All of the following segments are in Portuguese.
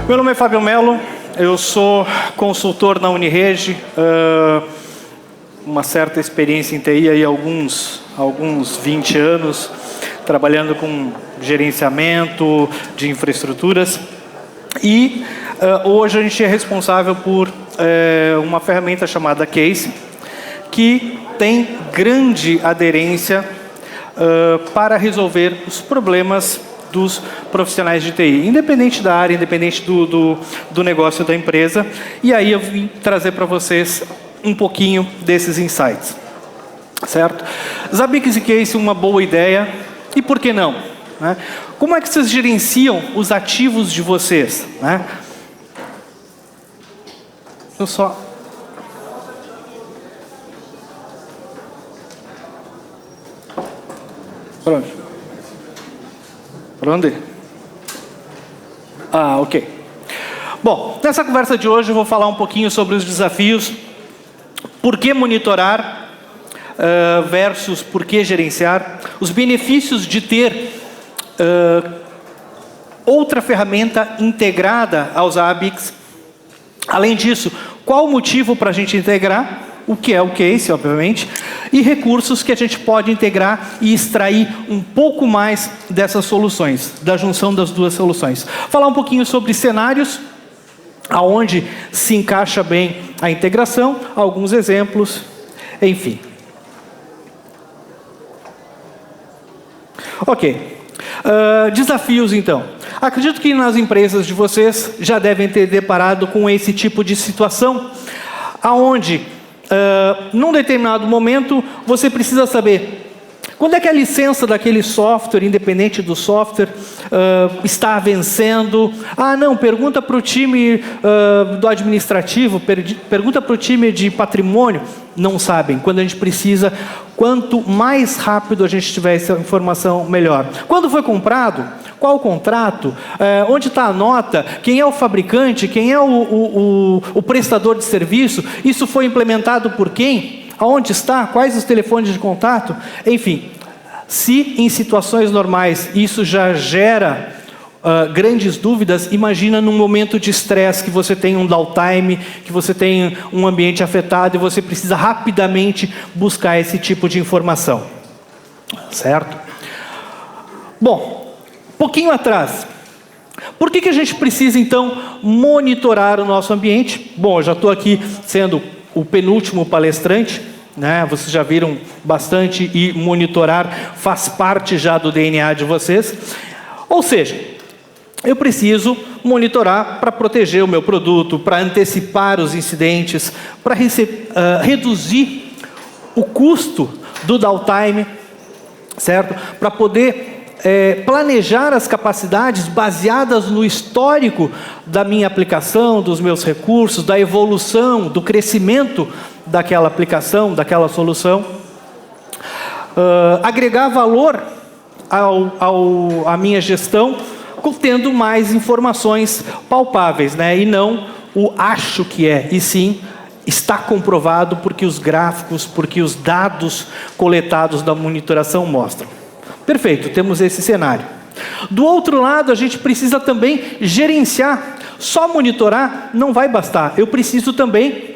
Meu nome é Fábio Melo, eu sou consultor na Unirege, uma certa experiência em TI, aí, alguns 20 anos, trabalhando com gerenciamento de infraestruturas. E hoje a gente é responsável por uma ferramenta chamada Case, que tem grande aderência para resolver os problemas dos profissionais de TI, independente da área, independente do negócio da empresa. E aí eu vim trazer para vocês um pouquinho desses insights, certo? Zabbix e Case, uma boa ideia, e por que não? Né? Como é que vocês gerenciam os ativos de vocês? Né? Eu só... Pronto. Para onde? Ah, ok. Bom, nessa conversa de hoje eu vou falar um pouquinho sobre os desafios, por que monitorar versus por que gerenciar, os benefícios de ter outra ferramenta integrada aos Zabbix. Além disso, qual o motivo para a gente integrar? O que é o Case, obviamente, e recursos que a gente pode integrar e extrair um pouco mais dessas soluções, da junção das duas soluções. Falar um pouquinho sobre cenários, aonde se encaixa bem a integração, alguns exemplos, enfim. Ok. Desafios, então. Acredito que nas empresas de vocês já devem ter deparado com esse tipo de situação, aonde num determinado momento, você precisa saber quando é que a licença daquele software, independente do software, está vencendo. Ah, não, pergunta para o time do administrativo, pergunta para o time de patrimônio. Não sabem. Quando a gente precisa, quanto mais rápido a gente tiver essa informação, melhor. Quando foi comprado? Qual o contrato? Onde está a nota? Quem é o fabricante? Quem é o prestador de serviço? Isso foi implementado por quem? Aonde está? Quais os telefones de contato? Enfim, se em situações normais isso já gera grandes dúvidas, imagina num momento de estresse que você tem um downtime, que você tem um ambiente afetado e você precisa rapidamente buscar esse tipo de informação. Certo? Bom, pouquinho atrás, por que a gente precisa então monitorar o nosso ambiente? Bom, eu já estou aqui sendo o penúltimo palestrante, né? Vocês já viram bastante e monitorar faz parte já do DNA de vocês. Ou seja, eu preciso monitorar para proteger o meu produto, para antecipar os incidentes, para reduzir o custo do downtime, certo? Para poder planejar as capacidades baseadas no histórico da minha aplicação, dos meus recursos, da evolução, do crescimento daquela aplicação, daquela solução. Agregar valor à minha gestão, tendo mais informações palpáveis, né? E não o acho que é, e sim está comprovado porque os gráficos, porque os dados coletados da monitoração mostram. Perfeito, temos esse cenário. Do outro lado, a gente precisa também gerenciar. Só monitorar não vai bastar. Eu preciso também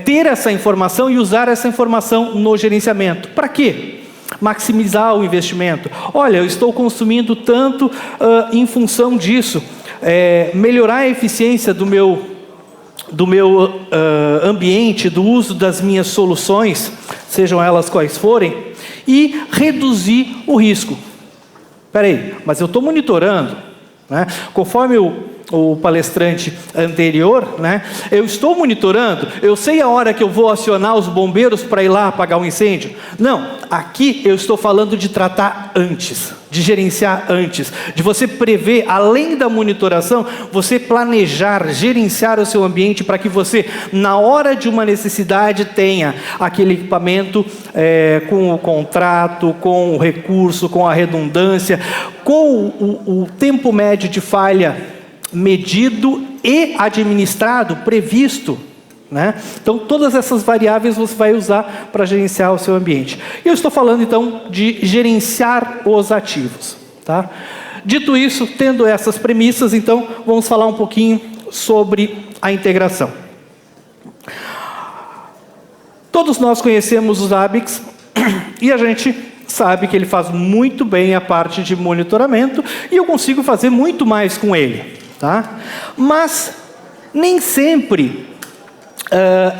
ter essa informação e usar essa informação no gerenciamento. Para quê? Maximizar o investimento. Olha, eu estou consumindo tanto em função disso. Melhorar a eficiência do meu ambiente, do uso das minhas soluções, sejam elas quais forem, e reduzir o risco. Espera aí, mas eu estou monitorando, né? Conforme o palestrante anterior, né? Eu estou monitorando, eu sei a hora que eu vou acionar os bombeiros para ir lá apagar um incêndio. Não, aqui eu estou falando de tratar antes, de gerenciar antes, de você prever, além da monitoração, você planejar, gerenciar o seu ambiente para que você, na hora de uma necessidade, tenha aquele equipamento com o contrato, com o recurso, com a redundância, com o tempo médio de falha medido e administrado, previsto, né? Então, todas essas variáveis você vai usar para gerenciar o seu ambiente. Eu estou falando, então, de gerenciar os ativos. Tá? dito isso, tendo essas premissas, então, vamos falar um pouquinho sobre a integração. Todos nós conhecemos o Zabbix e a gente sabe que ele faz muito bem a parte de monitoramento e eu consigo fazer muito mais com ele, tá? Mas nem sempre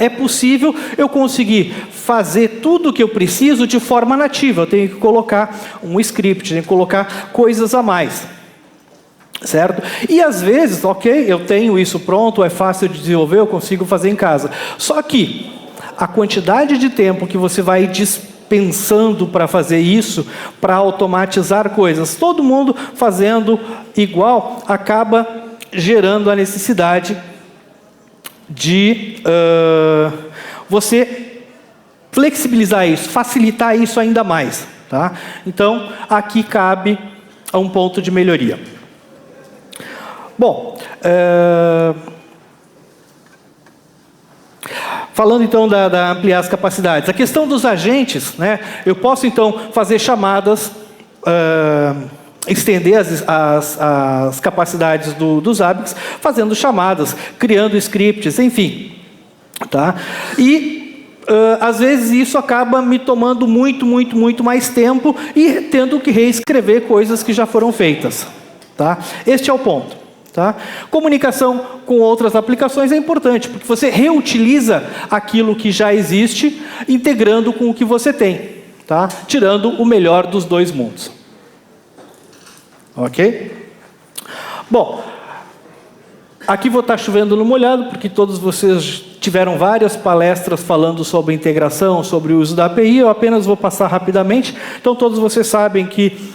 é possível eu conseguir fazer tudo o que eu preciso de forma nativa. Eu tenho que colocar um script, tenho que colocar coisas a mais. Certo? E às vezes, ok, eu tenho isso pronto, é fácil de desenvolver, eu consigo fazer em casa. Só que a quantidade de tempo que você vai dispensando para fazer isso, para automatizar coisas, todo mundo fazendo igual, acaba gerando a necessidade de você flexibilizar isso, facilitar isso ainda mais. Tá? Então, aqui cabe a um ponto de melhoria. Bom, falando então da ampliar as capacidades, a questão dos agentes, né? Eu posso então fazer chamadas, estender as capacidades do Zabbix, fazendo chamadas, criando scripts, enfim. Tá? E às vezes isso acaba me tomando muito mais tempo e tendo que reescrever coisas que já foram feitas. Tá? Este é o ponto. Tá? Comunicação com outras aplicações é importante, porque você reutiliza aquilo que já existe, integrando com o que você tem, tá? Tirando o melhor dos dois mundos. Ok? Bom, aqui vou estar chovendo no molhado, porque todos vocês tiveram várias palestras falando sobre integração, sobre o uso da API, eu apenas vou passar rapidamente. Então, todos vocês sabem que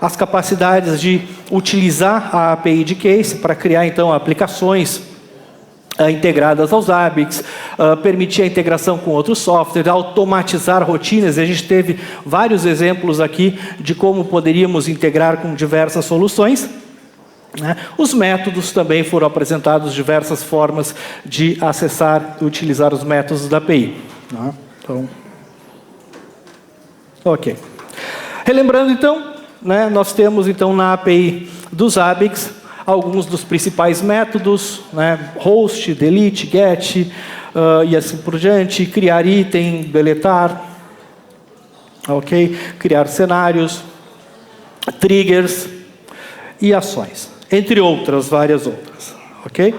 as capacidades de utilizar a API de Case para criar, então, aplicações integradas aos Zabbix, permitir a integração com outros softwares, automatizar rotinas. A gente teve vários exemplos aqui de como poderíamos integrar com diversas soluções. Né? Os métodos também foram apresentados, diversas formas de acessar e utilizar os métodos da API. Né? Então, ok. Relembrando, então, né, nós temos então na API do Zabbix alguns dos principais métodos, né, host, delete, get, e assim por diante, criar item, deletar, ok? Criar cenários, triggers e ações, entre outras, várias outras, ok?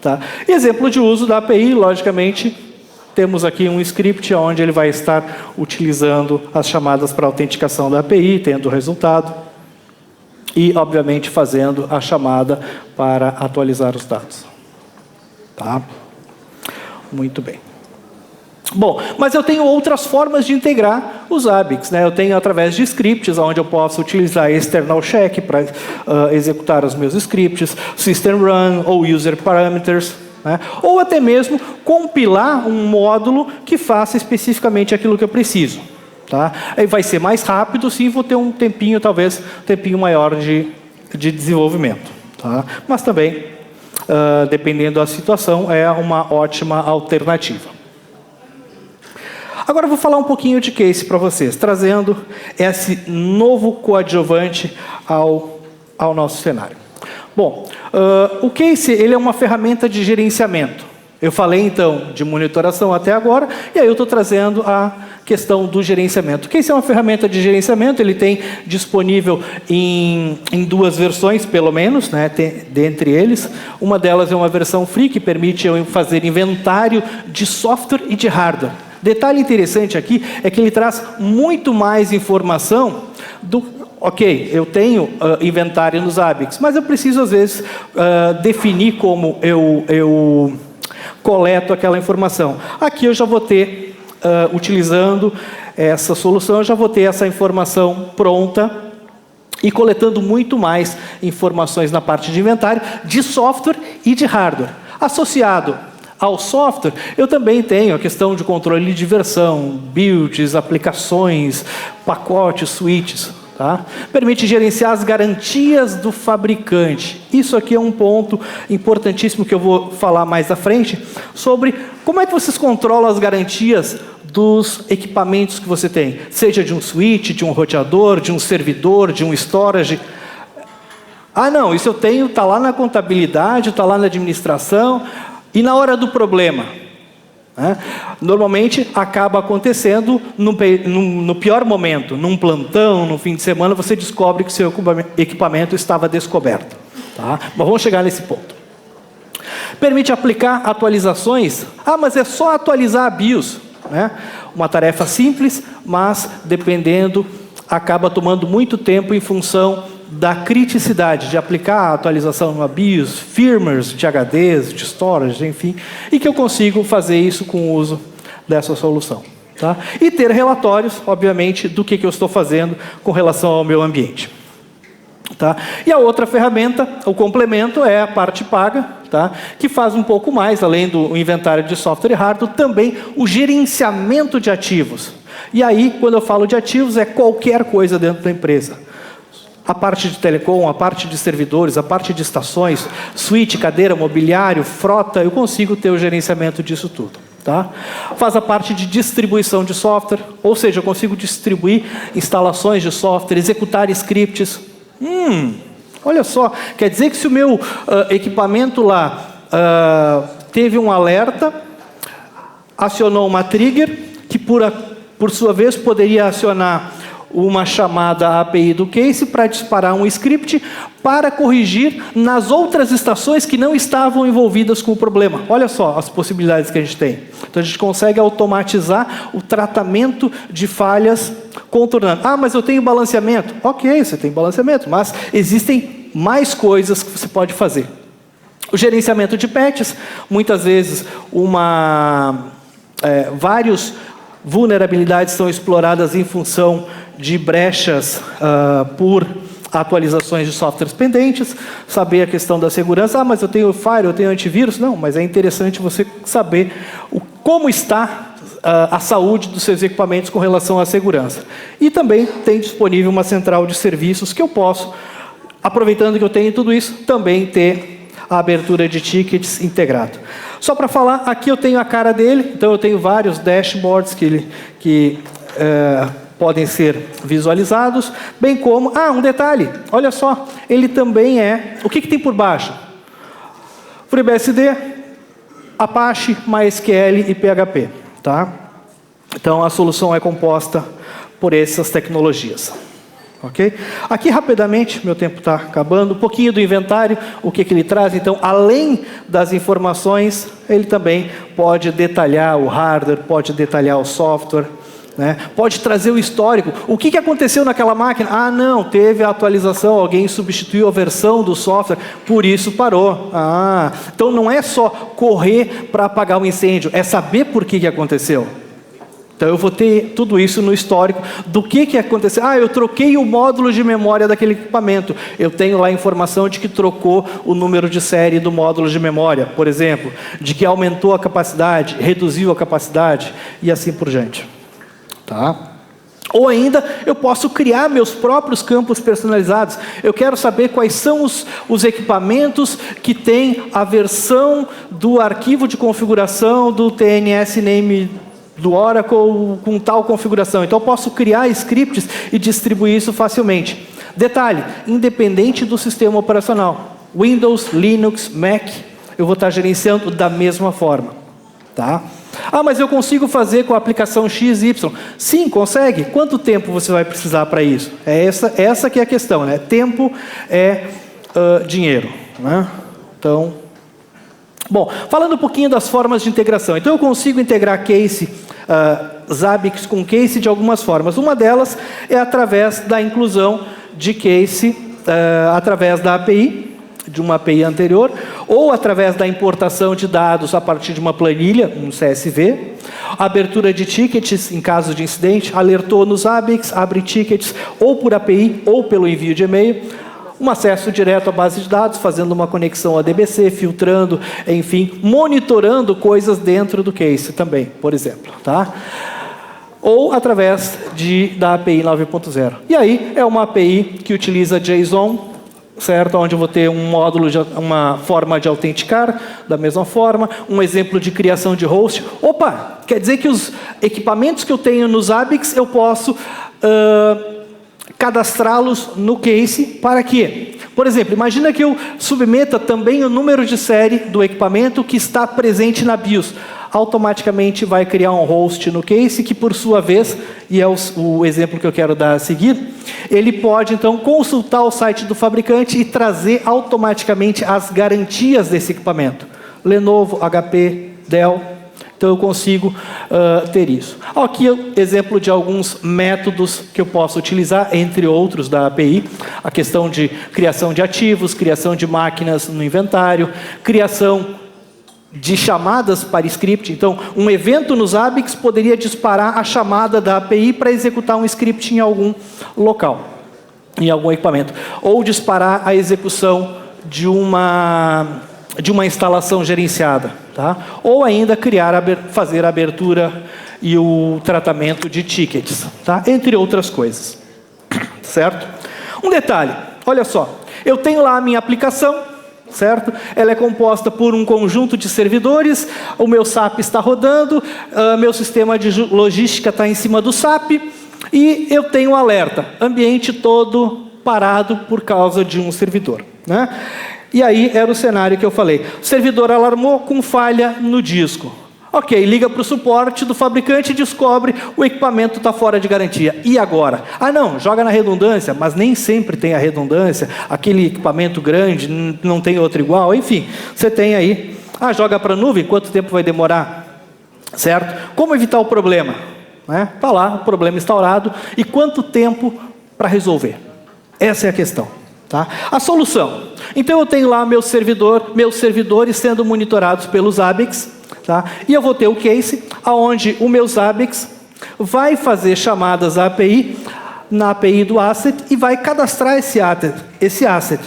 Tá? Exemplo de uso da API, logicamente, temos aqui um script onde ele vai estar utilizando as chamadas para autenticação da API, tendo o resultado, e, obviamente, fazendo a chamada para atualizar os dados. Tá? Muito bem. Bom, mas eu tenho outras formas de integrar os Zabbix, né? Eu tenho através de scripts, onde eu posso utilizar external check para executar os meus scripts, system run ou user parameters, né? Ou até mesmo compilar um módulo que faça especificamente aquilo que eu preciso. Tá? Aí vai ser mais rápido, sim, vou ter um tempinho, talvez um tempinho maior de desenvolvimento. Tá? Mas também, dependendo da situação, é uma ótima alternativa. Agora eu vou falar um pouquinho de Case para vocês, trazendo esse novo coadjuvante ao nosso cenário. Bom, o Case ele é uma ferramenta de gerenciamento. Eu falei, então, de monitoração até agora, e aí eu estou trazendo a questão do gerenciamento. O Case é uma ferramenta de gerenciamento, ele tem disponível em duas versões, pelo menos, né, dentre eles. Uma delas é uma versão free, que permite eu fazer inventário de software e de hardware. Detalhe interessante aqui é que ele traz muito mais informação do... Ok, eu tenho inventário nos Zabbix, mas eu preciso, às vezes, definir como eu coleto aquela informação. Aqui eu já vou ter, utilizando essa solução, eu já vou ter essa informação pronta e coletando muito mais informações na parte de inventário, de software e de hardware. Associado ao software, eu também tenho a questão de controle de versão, builds, aplicações, pacotes, switches. Tá? Permite gerenciar as garantias do fabricante. Isso aqui é um ponto importantíssimo que eu vou falar mais à frente, sobre como é que vocês controlam as garantias dos equipamentos que você tem, seja de um switch, de um roteador, de um servidor, de um storage. Ah, não, isso eu tenho, está lá na contabilidade, está lá na administração, e na hora do problema? Normalmente acaba acontecendo no pior momento, num plantão, no fim de semana, você descobre que seu equipamento estava descoberto. Tá? Mas vamos chegar nesse ponto. Permite aplicar atualizações. Ah, mas é só atualizar a BIOS. Uma tarefa simples, mas dependendo, acaba tomando muito tempo em função da criticidade de aplicar a atualização numa BIOS, firmwares de HDs, de storage, enfim, e que eu consigo fazer isso com o uso dessa solução. Tá? E ter relatórios, obviamente, do que eu estou fazendo com relação ao meu ambiente. Tá? E a outra ferramenta, o complemento, é a parte paga, tá? Que faz um pouco mais, além do inventário de software e hardware, também o gerenciamento de ativos. E aí, quando eu falo de ativos, é qualquer coisa dentro da empresa. A parte de telecom, a parte de servidores, a parte de estações, switch, cadeira, mobiliário, frota, eu consigo ter o gerenciamento disso tudo. Tá? Faz a parte de distribuição de software, ou seja, eu consigo distribuir instalações de software, executar scripts. Olha só, quer dizer que se o meu equipamento lá teve um alerta, acionou uma trigger, que por sua vez poderia acionar uma chamada API do case para disparar um script para corrigir nas outras estações que não estavam envolvidas com o problema. Olha só as possibilidades que a gente tem. Então a gente consegue automatizar o tratamento de falhas contornando. Ah, mas eu tenho balanceamento. Ok, você tem balanceamento, mas existem mais coisas que você pode fazer. O gerenciamento de patches, muitas vezes várias vulnerabilidades são exploradas em função de brechas por atualizações de softwares pendentes, saber a questão da segurança. Ah, mas eu tenho firewall, eu tenho antivírus. Não, mas é interessante você saber como está a saúde dos seus equipamentos com relação à segurança. E também tem disponível uma central de serviços que eu posso, aproveitando que eu tenho tudo isso, também ter a abertura de tickets integrado. Só para falar, aqui eu tenho a cara dele, então eu tenho vários dashboards que podem ser visualizados, bem como... Ah, um detalhe, olha só, ele também é... O que tem por baixo? FreeBSD, Apache, MySQL e PHP. Tá? Então a solução é composta por essas tecnologias. Okay? Aqui rapidamente, meu tempo está acabando, um pouquinho do inventário, o que ele traz. Então, além das informações, ele também pode detalhar o hardware, pode detalhar o software, né? Pode trazer o histórico. O que aconteceu naquela máquina? Ah, não, teve a atualização, alguém substituiu a versão do software, por isso parou. Ah, então não é só correr para apagar o incêndio, é saber por que aconteceu. Então eu vou ter tudo isso no histórico do que aconteceu. Ah, eu troquei o módulo de memória daquele equipamento. Eu tenho lá a informação de que trocou o número de série do módulo de memória, por exemplo, de que aumentou a capacidade, reduziu a capacidade e assim por diante. Tá? Ou ainda, eu posso criar meus próprios campos personalizados. Eu quero saber quais são os equipamentos que têm a versão do arquivo de configuração do TNS Name do Oracle com tal configuração. Então eu posso criar scripts e distribuir isso facilmente. Detalhe, independente do sistema operacional. Windows, Linux, Mac, eu vou estar gerenciando da mesma forma. Tá? Ah, mas eu consigo fazer com a aplicação XY. Sim, consegue. Quanto tempo você vai precisar para isso? É essa que é a questão, né? Tempo é dinheiro. Né? Então... Bom, falando um pouquinho das formas de integração. Então eu consigo integrar case Zabbix com case de algumas formas. Uma delas é através da inclusão de case através da API, de uma API anterior, ou através da importação de dados a partir de uma planilha, um CSV, abertura de tickets em caso de incidente, alertou no Zabbix, abre tickets ou por API ou pelo envio de e-mail, um acesso direto à base de dados, fazendo uma conexão a DBC, filtrando, enfim, monitorando coisas dentro do case também, por exemplo. Tá? Ou através da API 9.0. E aí é uma API que utiliza JSON certo? Onde eu vou ter um módulo, uma forma de autenticar, da mesma forma, um exemplo de criação de host. Opa, quer dizer que os equipamentos que eu tenho nos Zabbix, eu posso cadastrá-los no case para quê? Por exemplo, imagina que eu submeta também o número de série do equipamento que está presente na BIOS. Automaticamente vai criar um host no case que, por sua vez, e é o exemplo que eu quero dar a seguir, ele pode, então, consultar o site do fabricante e trazer automaticamente as garantias desse equipamento. Lenovo, HP, Dell. Então, eu consigo ter isso. Aqui é um exemplo de alguns métodos que eu posso utilizar, entre outros da API. A questão de criação de ativos, criação de máquinas no inventário, criação de chamadas para script. Então, um evento nos Zabbix poderia disparar a chamada da API para executar um script em algum local, em algum equipamento. Ou disparar a execução de uma instalação gerenciada. Tá? Ou ainda fazer a abertura e o tratamento de tickets. Tá? Entre outras coisas. Certo? Um detalhe, olha só. Eu tenho lá a minha aplicação, certo? Ela é composta por um conjunto de servidores, o meu SAP está rodando, meu sistema de logística está em cima do SAP, e eu tenho um alerta, ambiente todo parado por causa de um servidor. Né? E aí era o cenário que eu falei. O servidor alarmou com falha no disco. Ok, liga para o suporte do fabricante e descobre o equipamento está fora de garantia. E agora? Ah não, joga na redundância, mas nem sempre tem a redundância. Aquele equipamento grande, não tem outro igual. Enfim, você tem aí. Ah, joga para a nuvem, quanto tempo vai demorar? Certo? Como evitar o problema? Está lá, o problema instaurado. E quanto tempo para resolver? Essa é a questão. Tá? A solução. Então eu tenho lá meus servidores sendo monitorados pelos Zabbix. Tá? E eu vou ter o case onde o meu Zabbix vai fazer chamadas à API, na API do asset, e vai cadastrar esse asset,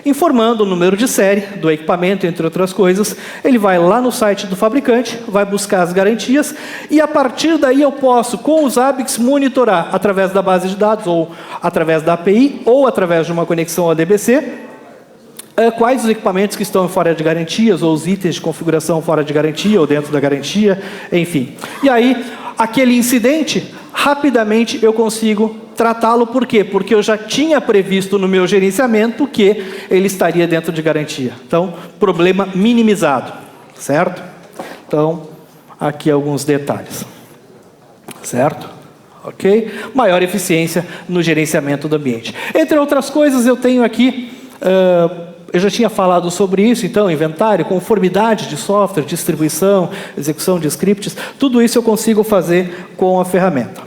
informando o número de série do equipamento, entre outras coisas. Ele vai lá no site do fabricante, vai buscar as garantias, e a partir daí eu posso, com os Zabbix, monitorar através da base de dados, ou através da API, ou através de uma conexão ODBC, quais os equipamentos que estão fora de garantias, ou os itens de configuração fora de garantia, ou dentro da garantia, enfim. E aí, aquele incidente, rapidamente eu consigo tratá-lo. Por quê? Porque eu já tinha previsto no meu gerenciamento que ele estaria dentro de garantia. Então, problema minimizado, certo? Então, aqui alguns detalhes, certo? Ok? Maior eficiência no gerenciamento do ambiente. Entre outras coisas, eu tenho aqui... eu já tinha falado sobre isso, então, inventário, conformidade de software, distribuição, execução de scripts, tudo isso eu consigo fazer com a ferramenta.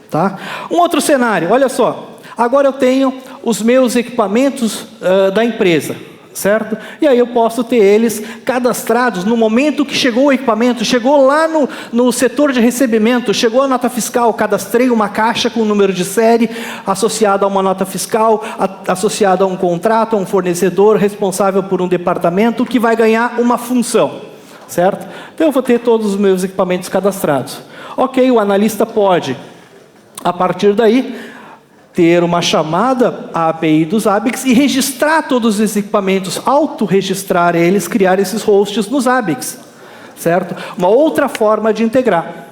Tá? Um outro cenário, olha só, agora eu tenho os meus equipamentos da empresa, certo? E aí eu posso ter eles cadastrados no momento que chegou o equipamento, chegou lá no setor de recebimento, chegou a nota fiscal, cadastrei uma caixa com o número de série, associada a uma nota fiscal, associada a um contrato, a um fornecedor, responsável por um departamento, que vai ganhar uma função, certo? Então eu vou ter todos os meus equipamentos cadastrados. Ok, o analista pode, a partir daí, ter uma chamada à API dos Zabbix e registrar todos os equipamentos, autorregistrar eles, criar esses hosts nos Zabbix, certo? Uma outra forma de integrar,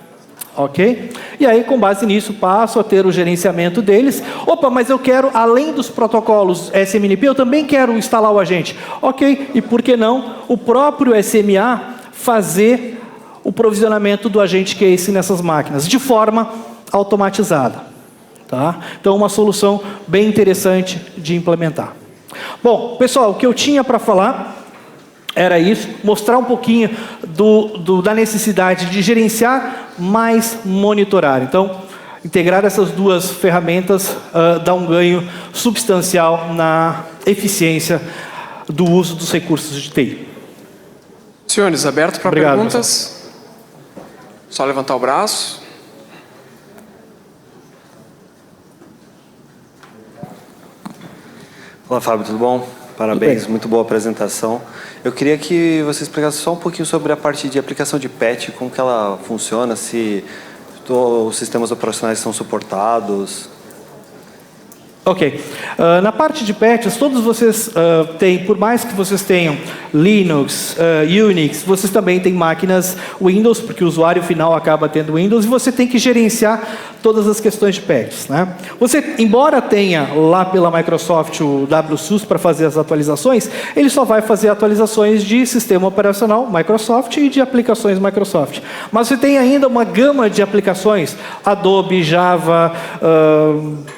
ok? E aí, com base nisso, passo a ter o gerenciamento deles. Opa, mas eu quero, além dos protocolos SMNP, eu também quero instalar o agente. Ok, e por que não o próprio SMA fazer o provisionamento do agente case nessas máquinas, de forma automatizada. Tá? Então, uma solução bem interessante de implementar. Bom, pessoal, o que eu tinha para falar era isso, mostrar um pouquinho da necessidade de gerenciar mais monitorar. Então, integrar essas duas ferramentas dá um ganho substancial na eficiência do uso dos recursos de TI. Senhores, aberto para perguntas? Pessoal. Só levantar o braço. Olá, Fábio, tudo bom? Parabéns, muito boa apresentação. Eu queria que você explicasse só um pouquinho sobre a parte de aplicação de patch, como que ela funciona, se os sistemas operacionais são suportados. Ok. Na parte de patches, todos vocês têm, por mais que vocês tenham Linux, Unix, vocês também têm máquinas Windows, porque o usuário final acaba tendo Windows, e você tem que gerenciar todas as questões de patches, né? Você, embora tenha lá pela Microsoft o WSUS para fazer as atualizações, ele só vai fazer atualizações de sistema operacional Microsoft e de aplicações Microsoft. Mas você tem ainda uma gama de aplicações, Adobe, Java,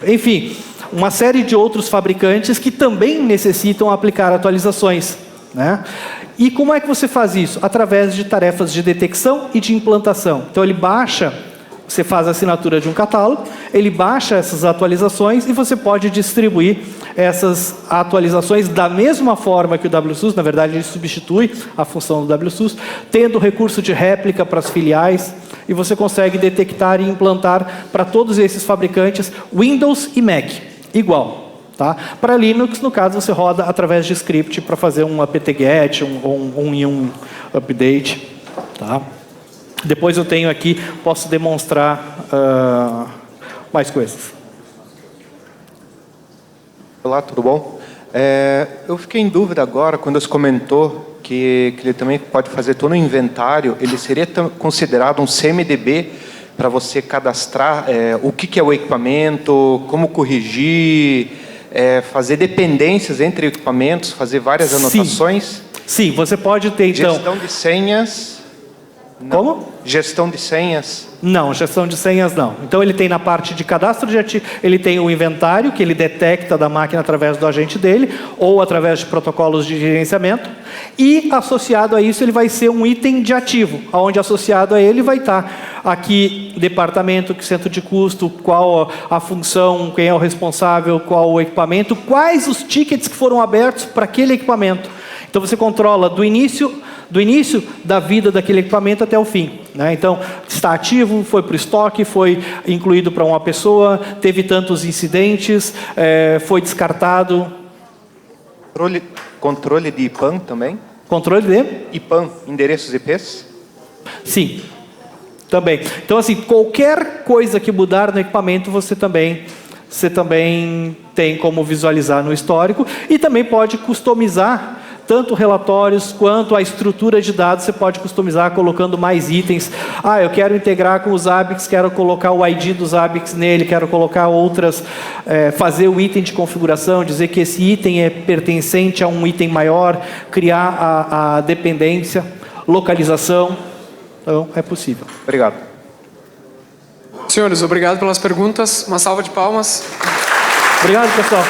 enfim, uma série de outros fabricantes que também necessitam aplicar atualizações, né? E como é que você faz isso? Através de tarefas de detecção e de implantação. Então ele baixa, você faz a assinatura de um catálogo, ele baixa essas atualizações e você pode distribuir essas atualizações da mesma forma que o WSUS, na verdade ele substitui a função do WSUS, tendo recurso de réplica para as filiais, e você consegue detectar e implantar para todos esses fabricantes Windows e Mac. Igual, tá? Para Linux, no caso, você roda através de script para fazer um apt-get, um update, tá? Depois eu tenho aqui, posso demonstrar mais coisas. Olá, tudo bom? Eu fiquei em dúvida agora, quando você comentou que ele também pode fazer todo o inventário, ele seria considerado um CMDB para você cadastrar o que é o equipamento, como corrigir, fazer dependências entre equipamentos, fazer várias anotações? Sim, você pode ter, então... Gestão de senhas? Não. Como? Gestão de senhas? Não, gestão de senhas não. Então ele tem na parte de cadastro de ativos, ele tem o inventário que ele detecta da máquina através do agente dele ou através de protocolos de gerenciamento, e associado a isso ele vai ser um item de ativo, onde associado a ele vai estar aqui departamento, centro de custo, qual a função, quem é o responsável, qual o equipamento, quais os tickets que foram abertos para aquele equipamento. Então você controla do início da vida daquele equipamento até o fim, né? Então, está ativo, foi para o estoque, foi incluído para uma pessoa, teve tantos incidentes, foi descartado. Controle de IPAM também? Controle de? IPAM, endereços IPs? Sim, também. Então, assim, qualquer coisa que mudar no equipamento, você também tem como visualizar no histórico, e também pode customizar tanto relatórios quanto a estrutura de dados. Você pode customizar colocando mais itens. Eu quero integrar com os ABICs, quero colocar o ID dos ABICs nele, quero colocar outras, fazer o item de configuração, dizer que esse item é pertencente a um item maior, criar a dependência, localização. Então, é possível. Obrigado. Senhores, obrigado pelas perguntas. Uma salva de palmas. Obrigado, pessoal.